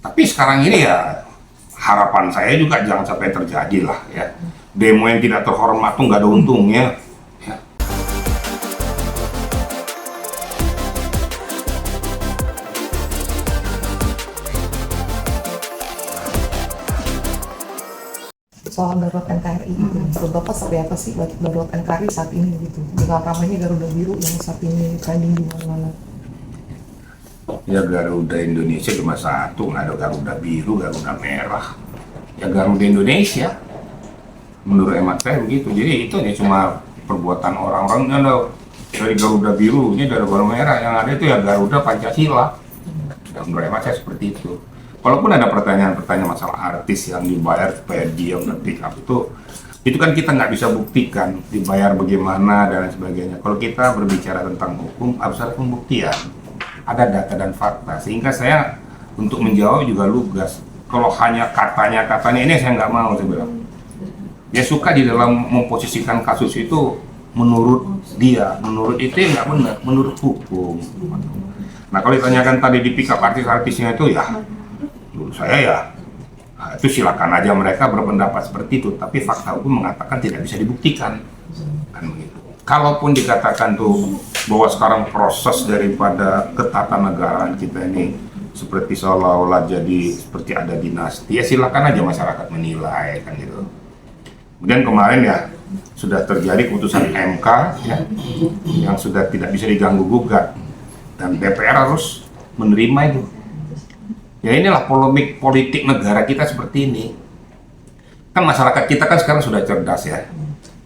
Tapi sekarang ini ya harapan saya juga jangan sampai terjadi lah ya. Demo yang tidak terhormat tuh nggak ada untungnya. Ya. Soal darurat NKRI itu, Bapak seperti apa sih darurat NKRI saat ini gitu? Dengan ramainya Garuda Biru yang saat ini trending di mana-mana. Ya Garuda Indonesia cuma satu, nggak ada Garuda Biru, Garuda Merah. Ya Garuda Indonesia. Menurut hemat saya begitu. Jadi itu hanya cuma perbuatan orang-orang. Ada dari Garuda Biru, ini dari Garuda Merah. Yang ada itu ya Garuda Pancasila. Dan menurut hemat saya seperti itu. Walaupun ada pertanyaan-pertanyaan masalah artis yang dibayar supaya dia nge-pick up itu kan kita nggak bisa buktikan dibayar bagaimana dan lain sebagainya. Kalau kita berbicara tentang hukum harus ada pembuktian, ada data dan fakta. Sehingga saya untuk menjawab juga lugas. Kalau hanya katanya ini saya nggak mau, saya bilang. Dia suka di dalam memposisikan kasus itu menurut dia, menurut itu nggak benar, menurut hukum. Nah kalau ditanyakan tadi di pick up artis-artisnya itu ya, menurut saya ya itu silakan aja mereka berpendapat seperti itu, tapi fakta hukum mengatakan tidak bisa dibuktikan, kan begitu. Kalaupun dikatakan tuh bahwa sekarang proses daripada ketatanegaraan kita ini seperti seolah-olah jadi seperti ada dinasti, ya silakan aja masyarakat menilai, kan gitu. Kemudian kemarin ya sudah terjadi keputusan MK ya, yang sudah tidak bisa diganggu gugat dan DPR harus menerima itu. Ya inilah polemik politik negara kita seperti ini. Kan masyarakat kita kan sekarang sudah cerdas ya.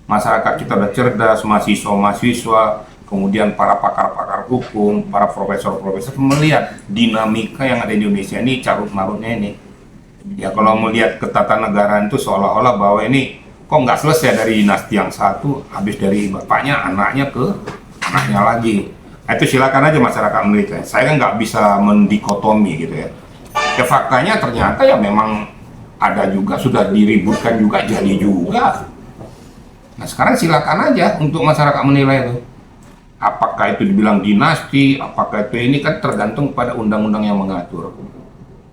Masyarakat kita sudah cerdas, mahasiswa-mahasiswa, kemudian para pakar-pakar hukum, para profesor-profesor melihat dinamika yang ada di Indonesia ini, carut-marutnya ini. Ya kalau melihat ketatanegaraan itu seolah-olah bahwa ini kok nggak selesai dari dinasti yang satu, habis dari bapaknya, anaknya ke anaknya lagi. Nah, itu silakan aja masyarakat menilai. Saya kan nggak bisa mendikotomi gitu ya. Ya faktanya ternyata ya memang ada juga, sudah diributkan juga, jadi juga. Nah sekarang silakan aja untuk masyarakat menilai itu. Apakah itu dibilang dinasti, apakah itu ini kan tergantung pada undang-undang yang mengatur.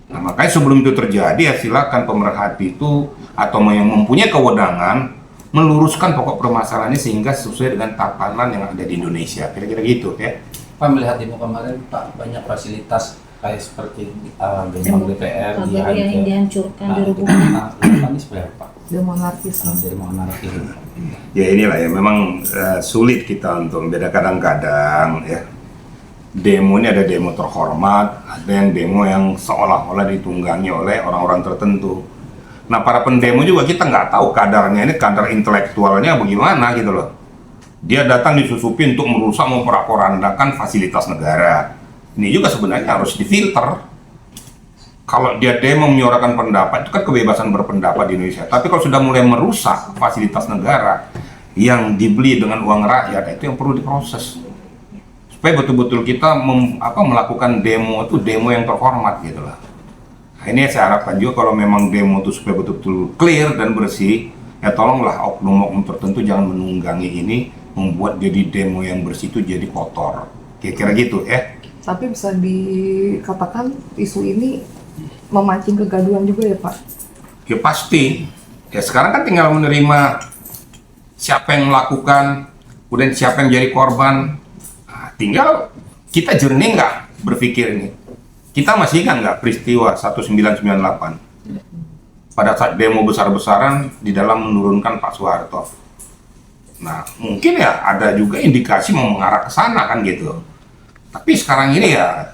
Nah makanya sebelum itu terjadi ya silakan pemerhati itu atau yang mempunyai kewenangan meluruskan pokok permasalahannya sehingga sesuai dengan tatanan yang ada di Indonesia. Kira-kira gitu ya. Pak melihat demo kemarin Pak banyak fasilitas kayak seperti gedung DPR yang dihancurkan, dirubuhkan. Ini seperti apa? Demo anarkis. Demo anarkis. Ya inilah ya memang sulit kita untuk membedakan kadang ya. Demo ini ada demo terhormat, ada yang demo yang seolah-olah ditunggangi oleh orang-orang tertentu. Nah para pendemo juga kita nggak tahu kadarnya ini, kadar intelektualnya bagaimana gitu loh. Dia datang disusupi untuk merusak, memporak-porandakan fasilitas negara. Ini juga sebenarnya harus difilter. Kalau dia demo menyuarakan pendapat, itu kan kebebasan berpendapat di Indonesia. Tapi kalau sudah mulai merusak fasilitas negara yang dibeli dengan uang rakyat, itu yang perlu diproses. Supaya betul-betul kita melakukan demo itu demo yang terhormat gitu lah. Nah, ini saya harapkan juga kalau memang demo itu supaya betul-betul clear dan bersih, ya tolonglah oknum-oknum tertentu jangan menunggangi ini, membuat jadi demo yang bersih itu jadi kotor. Kira-kira gitu ya. Tapi bisa dikatakan isu ini memancing kegaduhan juga ya Pak? Ya pasti. Ya sekarang kan tinggal menerima siapa yang melakukan, kemudian siapa yang jadi korban. Nah, tinggal kita jernih nggak berpikir ini. Kita masih ingat nggak peristiwa 1998? Pada saat demo besar-besaran di dalam menurunkan Pak Soeharto. Nah mungkin ya ada juga indikasi mau mengarah ke sana kan gitu. Tapi sekarang ini ya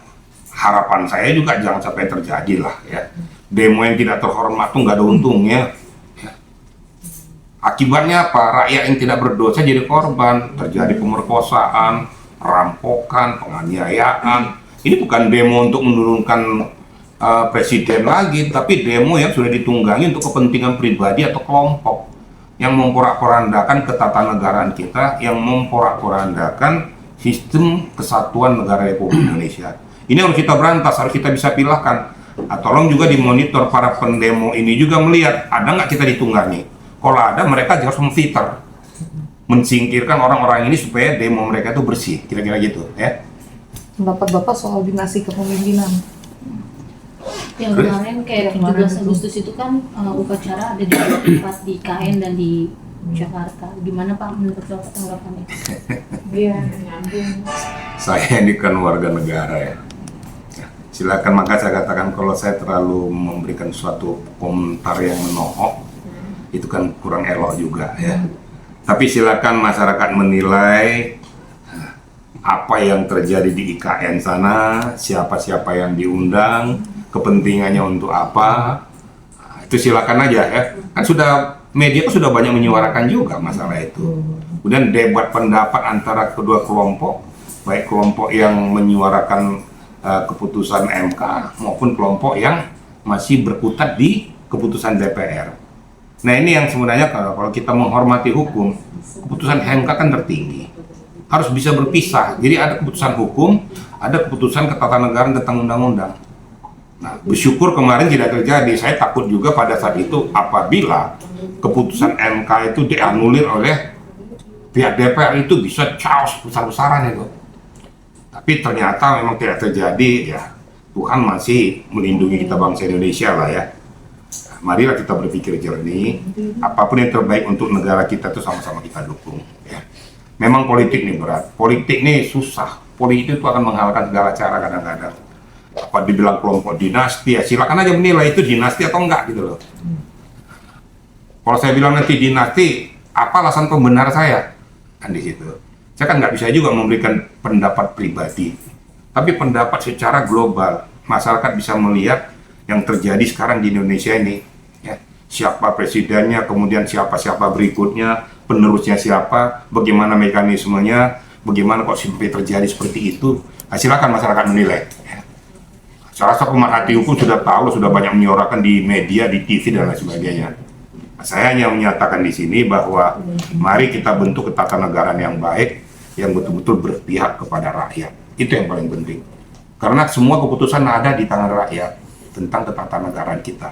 harapan saya juga jangan sampai terjadi lah ya. Demo yang tidak terhormat tuh nggak ada untungnya. Ya. Akibatnya apa? Rakyat yang tidak berdosa jadi korban, terjadi pemerkosaan, perampokan, penganiayaan. Ini bukan demo untuk menurunkan presiden lagi, tapi demo yang sudah ditunggangi untuk kepentingan pribadi atau kelompok yang memporak-porandakan ketatanegaraan kita, yang memporak-porandakan sistem kesatuan negara Republik Indonesia. Ini harus kita berantas, harus kita bisa pilahkan. Tolong juga dimonitor para pendemo ini juga melihat ada nggak kita ditunggangi. Kalau ada, mereka harus memfilter, mensingkirkan orang-orang ini supaya demo mereka itu bersih. Kira-kira gitu ya. Pendapat Bapak soal dinasti kepemimpinan? Yang kemarin kayak Yang kemarin 17 Agustus itu kan upacara ada di dua tempat di KN dan di Jakarta. Gimana Pak menurut Bapak tanggapannya? Biar nyambung. Saya ini kan warga negara ya. Silakan, maka saya katakan kalau saya terlalu memberikan suatu komentar yang menohok, itu kan kurang elok juga ya. Tapi silakan masyarakat menilai apa yang terjadi di IKN sana, siapa-siapa yang diundang, kepentingannya untuk apa. Itu silakan aja ya. Kan sudah media kan sudah banyak menyuarakan juga masalah itu. Kemudian debat pendapat antara kedua kelompok, baik kelompok yang menyuarakan keputusan MK maupun kelompok yang masih berkutat di keputusan DPR. Nah ini yang sebenarnya kalau kita menghormati hukum, keputusan MK kan tertinggi, harus bisa berpisah. Jadi ada keputusan hukum, ada keputusan ketatanegaraan tentang undang-undang. Nah bersyukur kemarin tidak terjadi. Saya takut juga pada saat itu apabila keputusan MK itu dianulir oleh pihak DPR, itu bisa chaos besar-besaran itu. Tapi ternyata memang tidak terjadi ya. Tuhan masih melindungi kita bangsa Indonesia lah ya. Marilah kita berpikir jernih. Apapun yang terbaik untuk negara kita itu sama-sama kita dukung ya. Memang politik ini berat. Politik ini susah. Politik itu akan menghalalkan segala cara kadang-kadang. Apa dibilang kelompok dinasti ya silakan aja menilai itu dinasti atau enggak gitu loh. Kalau saya bilang nanti dinasti, apa alasan pembenar saya? Kan di situ. Saya kan nggak bisa juga memberikan pendapat pribadi, tapi pendapat secara global. Masyarakat bisa melihat yang terjadi sekarang di Indonesia ini, ya. Siapa presidennya, kemudian siapa-siapa berikutnya, penerusnya siapa, bagaimana mekanismenya, bagaimana kok sampai terjadi seperti itu. Nah, silakan masyarakat menilai. Ya. Saya rasa pemerhati hukum sudah tahu, sudah banyak menyuarakan di media, di TV dan lain sebagainya. Saya hanya menyatakan di sini bahwa mari kita bentuk ketatanegaraan yang baik, yang betul-betul berpihak kepada rakyat. Itu yang paling penting. Karena semua keputusan ada di tangan rakyat tentang ketatanegaraan kita.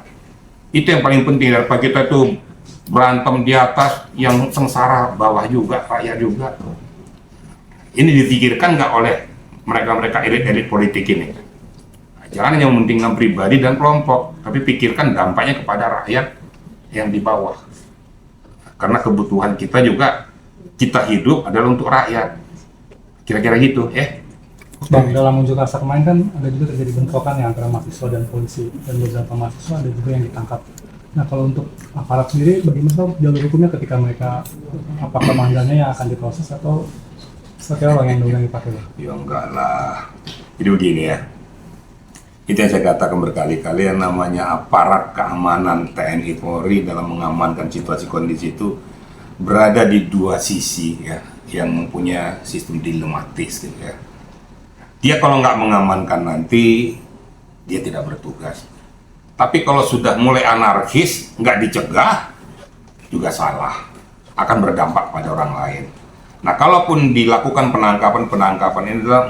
Itu yang paling penting, daripada kita itu berantem di atas, yang sengsara bawah juga, rakyat juga. Ini dipikirkan nggak oleh mereka-mereka elit-elit politik ini. Jangan hanya mementingkan pribadi dan kelompok, tapi pikirkan dampaknya kepada rakyat yang di bawah. Karena kebutuhan kita juga, kita hidup adalah untuk rakyat. Kira-kira gitu, Bang, dalam unjuk rasa kemarin kan ada juga terjadi bentrokan ya antara mahasiswa dan polisi, dan beberapa mahasiswa ada juga yang ditangkap. Nah kalau untuk aparat sendiri, bagaimana jalur hukumnya ketika mereka, apakah manggilnya yang akan diproses atau seperti apa yang undang-undang dipakai? Ya enggak lah. Jadi begini ya. Itu yang saya katakan berkali-kali, yang namanya aparat keamanan TNI Polri dalam mengamankan situasi kondisi itu berada di dua sisi ya, yang mempunyai sistem dilematis gitu ya. Dia kalau nggak mengamankan nanti dia tidak bertugas. Tapi kalau sudah mulai anarkis, nggak dicegah juga salah, akan berdampak pada orang lain. Nah, kalaupun dilakukan penangkapan ini adalah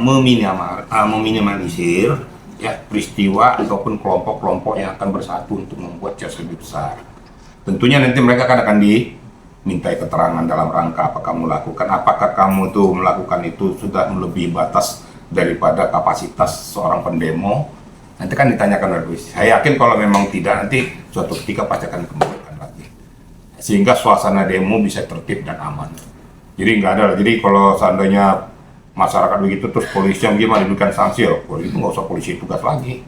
meminimalisir ya peristiwa ataupun kelompok-kelompok yang akan bersatu untuk membuat chaos lebih besar. Tentunya nanti mereka akan dimintai keterangan dalam rangka apa kamu lakukan, apakah kamu tuh melakukan itu sudah melebihi batas daripada kapasitas seorang pendemo. Nanti kan ditanyakan oleh polisi. Saya yakin kalau memang tidak, nanti suatu ketika pasti akan dikembalikan lagi, sehingga suasana demo bisa tertib dan aman. Jadi nggak ada. Jadi kalau seandainya masyarakat begitu terus polisi yang gimana diberikan sanksi, ya polisi itu nggak usah polisi tugas lagi.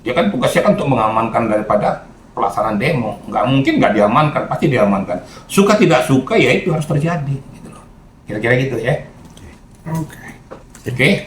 Dia kan tugasnya kan untuk mengamankan daripada pelaksanaan demo. Nggak mungkin nggak diamankan, pasti diamankan. Suka tidak suka ya itu harus terjadi. Gitu loh. Kira-kira gitu ya. Oke.